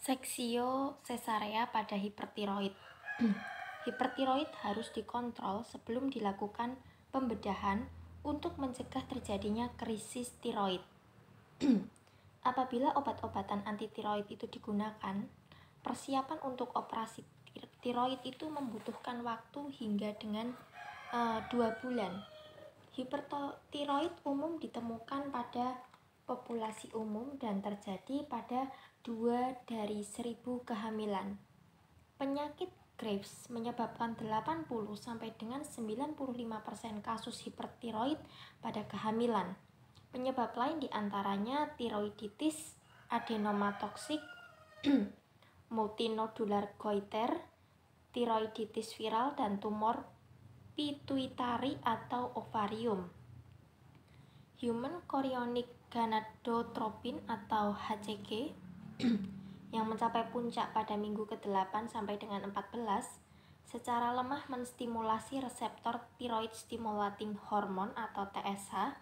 Seksio sesarea pada hipertiroid. Hipertiroid harus dikontrol sebelum dilakukan pembedahan untuk mencegah terjadinya krisis tiroid. Apabila obat-obatan anti-tiroid itu digunakan, persiapan untuk operasi tiroid itu membutuhkan waktu hingga dengan 2 bulan. Hipertiroid umum ditemukan pada populasi umum dan terjadi pada 2 dari 1000 kehamilan. Penyakit Graves menyebabkan 80 sampai dengan 95% kasus hipertiroid pada kehamilan. Penyebab lain diantaranya tiroiditis, adenoma toksik, multinodular goiter, tiroiditis viral, dan tumor pituitari atau ovarium. Human chorionic gonadotropin atau HCG yang mencapai puncak pada minggu ke-8 sampai dengan 14 secara lemah menstimulasi reseptor thyroid stimulating hormone atau TSH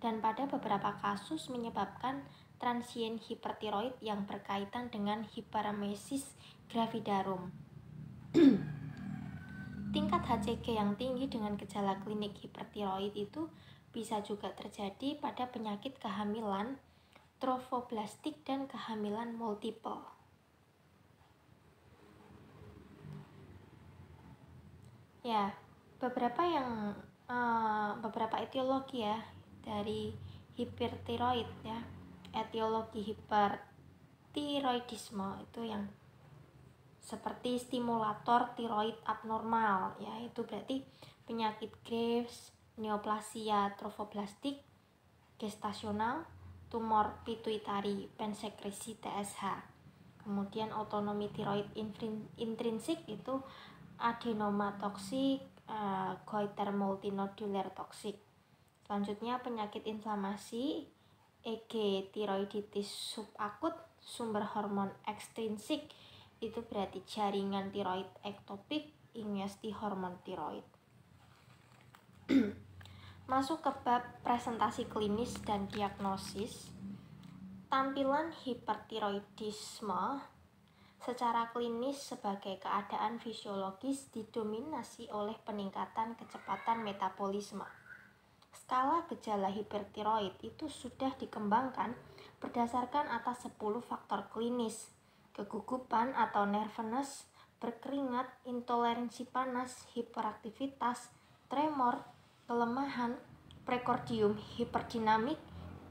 dan pada beberapa kasus menyebabkan transient hipertiroid yang berkaitan dengan hyperemesis gravidarum. Tingkat HCG yang tinggi dengan gejala klinik hipertiroid itu bisa juga terjadi pada penyakit kehamilan trophoblastik dan kehamilan multiple. Ya, beberapa etiologi ya dari hipertiroid ya. Etiologi hipertiroidisme itu yang seperti stimulator tiroid abnormal ya, itu berarti penyakit Graves, neoplasia trophoblastik gestasional, tumor pituitari, pensekresi TSH. Kemudian otonomi tiroid intrinsik itu adenoma toksik, goiter multinodular toksik. Selanjutnya penyakit inflamasi, EG tiroiditis subakut, sumber hormon ekstrinsik itu berarti jaringan tiroid ektopik, ingesti hormon tiroid. Masuk ke bab presentasi klinis dan diagnosis. Tampilan hipertiroidisme secara klinis sebagai keadaan fisiologis didominasi oleh peningkatan kecepatan metabolisme. Skala gejala hipertiroid itu sudah dikembangkan berdasarkan atas 10 faktor klinis: kegugupan atau nervousness, berkeringat, intoleransi panas, hiperaktivitas, tremor, kelemahan, prekordium hiperdinamik,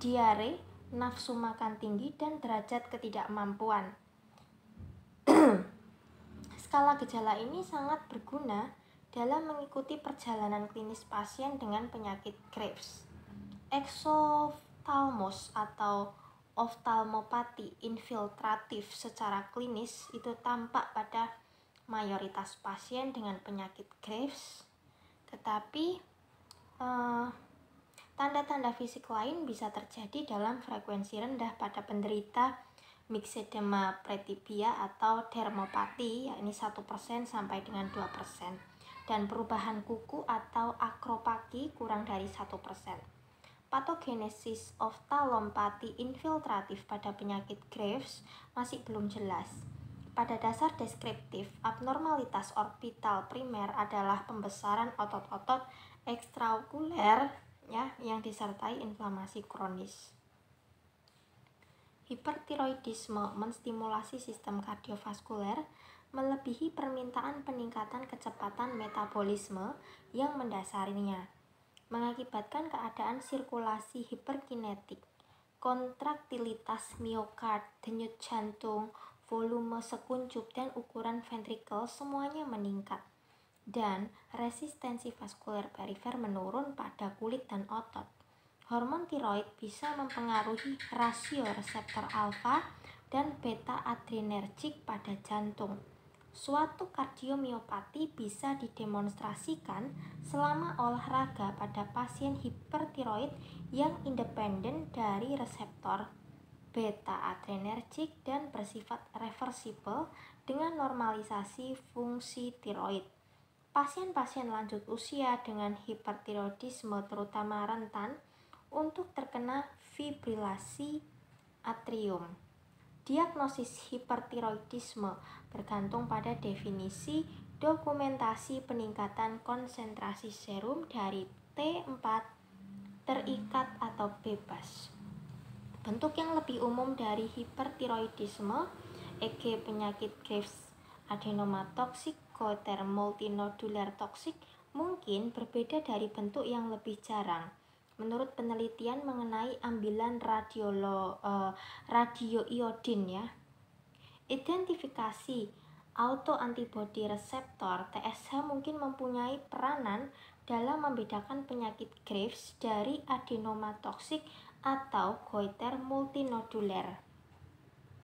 diare, nafsu makan tinggi, dan derajat ketidakmampuan. Skala gejala ini sangat berguna dalam mengikuti perjalanan klinis pasien dengan penyakit Graves. Eksoftalmos atau oftalmopati infiltratif secara klinis itu tampak pada mayoritas pasien dengan penyakit Graves, tetapi tanda-tanda fisik lain bisa terjadi dalam frekuensi rendah pada penderita myxedema pretibia atau dermopati, yakni 1% sampai dengan 2%, dan perubahan kuku atau akropaki kurang dari 1%. Patogenesis oftalompati infiltratif pada penyakit Graves masih belum jelas. Pada dasar deskriptif, abnormalitas orbital primer adalah pembesaran otot-otot ekstraokuler ya, yang disertai inflamasi kronis. Hipertiroidisme menstimulasi sistem kardiovaskuler melebihi permintaan peningkatan kecepatan metabolisme yang mendasarinya, mengakibatkan keadaan sirkulasi hiperkinetik, kontraktilitas miokard, denyut jantung, volume sekuncup, dan ukuran ventrikel semuanya meningkat, dan resistensi vaskuler perifer menurun pada kulit dan otot. Hormon tiroid bisa mempengaruhi rasio reseptor alfa dan beta adrenergik pada jantung. Suatu kardiomiopati bisa didemonstrasikan selama olahraga pada pasien hipertiroid yang independen dari reseptor beta adrenergik dan bersifat reversibel dengan normalisasi fungsi tiroid. Pasien-pasien lanjut usia dengan hipertiroidisme terutama rentan untuk terkena fibrilasi atrium. Diagnosis hipertiroidisme bergantung pada definisi dokumentasi peningkatan konsentrasi serum dari T4 terikat atau bebas. Bentuk yang lebih umum dari hipertiroidisme, EG penyakit Graves, adenoma toksik, goiter multinodular toksik, mungkin berbeda dari bentuk yang lebih jarang. Menurut penelitian mengenai ambilan radioiodin ya, identifikasi autoantibody reseptor TSH mungkin mempunyai peranan dalam membedakan penyakit Graves dari adenoma toksik atau goiter multinodular.